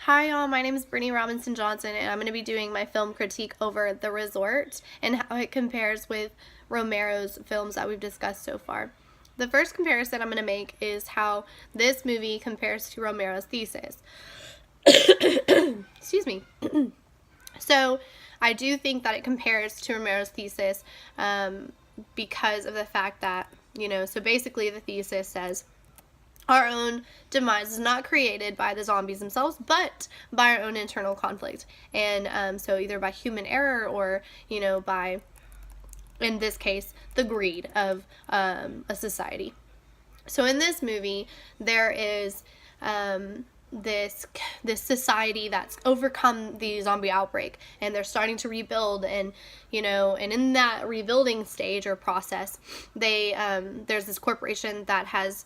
Hi y'all, my name is Brittany Robinson Johnson and I'm going to be doing my film critique over The Resort and how it compares with Romero's films that we've discussed so far. The first comparison I'm going to make is how this movie compares to Romero's Thesis. Excuse me. So I do think that it compares to Romero's Thesis because of the fact that, so basically the thesis says our own demise is not created by the zombies themselves, but by our own internal conflict. And so either by human error or, by, in this case, the greed of a society. So in this movie, there is this society that's overcome the zombie outbreak, and they're starting to rebuild, and and in that rebuilding stage or process, they there's this corporation that has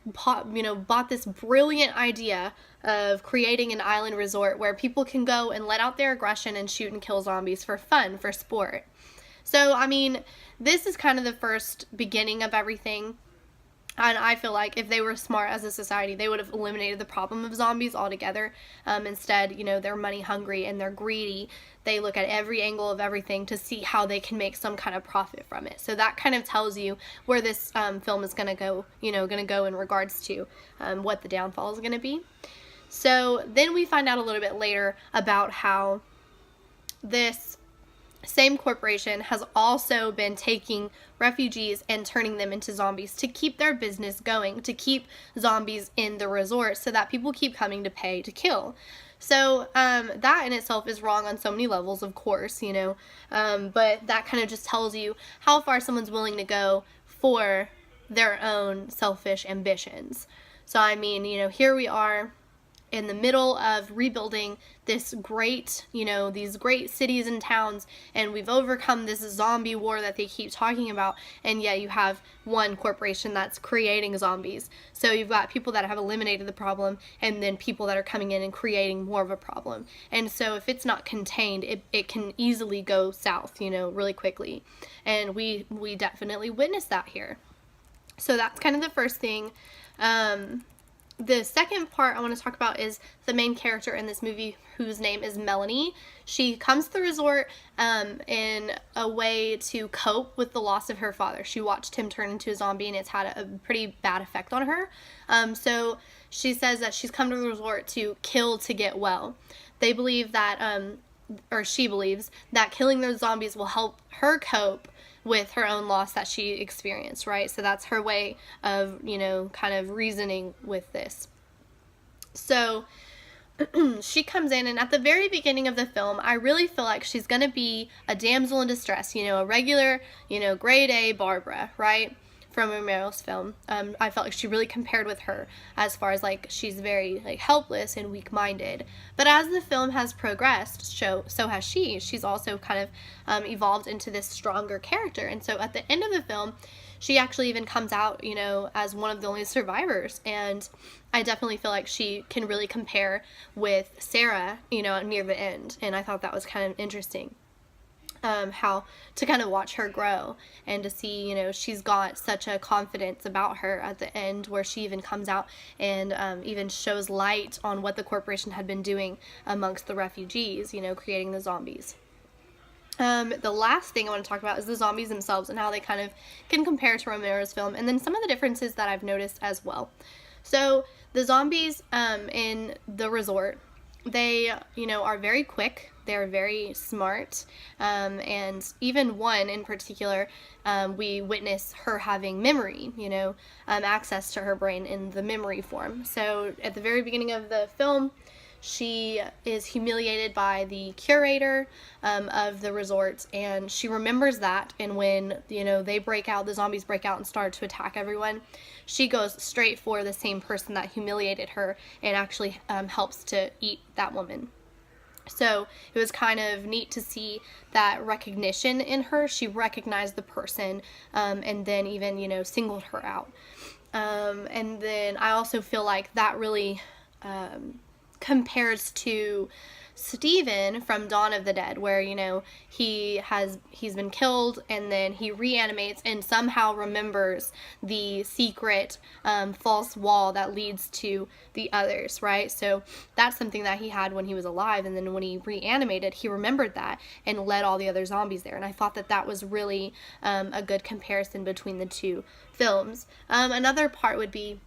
bought this brilliant idea of creating an island resort where people can go and let out their aggression and shoot and kill zombies for fun, for sport. So, this is kind of the first beginning of everything. And I feel like if they were smart as a society, they would have eliminated the problem of zombies altogether. Instead, they're money hungry and they're greedy. They look at every angle of everything to see how they can make some kind of profit from it. So that kind of tells you where this film is going to go, in regards to what the downfall is going to be. So then we find out a little bit later about how this same corporation has also been taking refugees and turning them into zombies to keep their business going, to keep zombies in the resort so that people keep coming to pay to kill. So that in itself is wrong on so many levels, of course, but that kind of just tells you how far someone's willing to go for their own selfish ambitions. So, here we are in the middle of rebuilding this great, these great cities and towns, and we've overcome this zombie war that they keep talking about, and yet you have one corporation that's creating zombies. So you've got people that have eliminated the problem, and then people that are coming in and creating more of a problem. And so if it's not contained, it can easily go south, really quickly. And we definitely witnessed that here. So that's kind of the first thing. The second part I want to talk about is the main character in this movie, whose name is Melanie. She comes to the resort in a way to cope with the loss of her father. She watched him turn into a zombie, and it's had a pretty bad effect on her. So she says that she's come to the resort to kill to get well. They believe that, or she believes, that killing those zombies will help her cope with her own loss that she experienced, right? So that's her way of, kind of reasoning with this. So she comes in, and at the very beginning of the film, I really feel like she's going to be a damsel in distress, a regular, grade A Barbara, right? From Romero's film. I felt like she really compared with her as far as she's very helpless and weak-minded. But as the film has progressed, so has she. She's also kind of evolved into this stronger character. And so at the end of the film, she actually even comes out, as one of the only survivors. And I definitely feel like she can really compare with Sarah, near the end. And I thought that was kind of interesting. How to kind of watch her grow and to see, she's got such a confidence about her at the end, where she even comes out and even shows light on what the corporation had been doing amongst the refugees, creating the zombies. The last thing I want to talk about is the zombies themselves and how they kind of can compare to Romero's film, and then some of the differences that I've noticed as well. So the zombies in the resort, they, are very quick. They're very smart, and even one in particular, we witness her having memory, access to her brain in the memory form. So at the very beginning of the film, she is humiliated by the curator of the resort, and she remembers that, and when, the zombies break out and start to attack everyone, she goes straight for the same person that humiliated her and actually helps to eat that woman. So it was kind of neat to see that recognition in her. She recognized the person, and then even, singled her out. And then I also feel like that really compares to Steven from Dawn of the Dead, where, you know, he's been killed and then he reanimates and somehow remembers the secret false wall that leads to the others, right? So that's something that he had when he was alive, and then when he reanimated, he remembered that and led all the other zombies there. And I thought that that was really a good comparison between the two films. Another part would be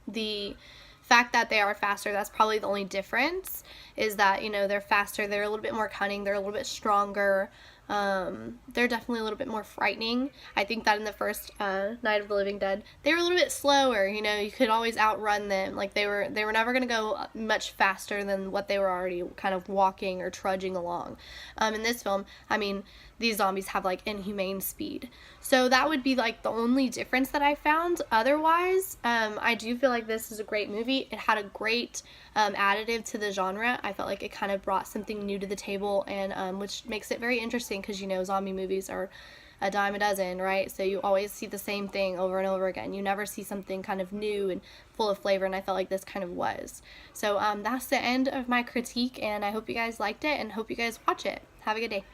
the fact that they are faster. That's probably the only difference, is that, you know, they're faster, they're a little bit more cunning, they're a little bit stronger, they're definitely a little bit more frightening. I think that in the first Night of the Living Dead, they were a little bit slower, you know, you could always outrun them. Like, they were never going to go much faster than what they were already kind of walking or trudging along. In this film, I mean, these zombies have like inhumane speed. So that would be like the only difference that I found. Otherwise, I do feel like this is a great movie. It had a great additive to the genre. I felt like it kind of brought something new to the table, and which makes it very interesting, because, you know, zombie movies are a dime a dozen, right? So you always see the same thing over and over again. You never see something kind of new and full of flavor, and I felt like this kind of was. So that's the end of my critique, and I hope you guys liked it and hope you guys watch it. Have a good day.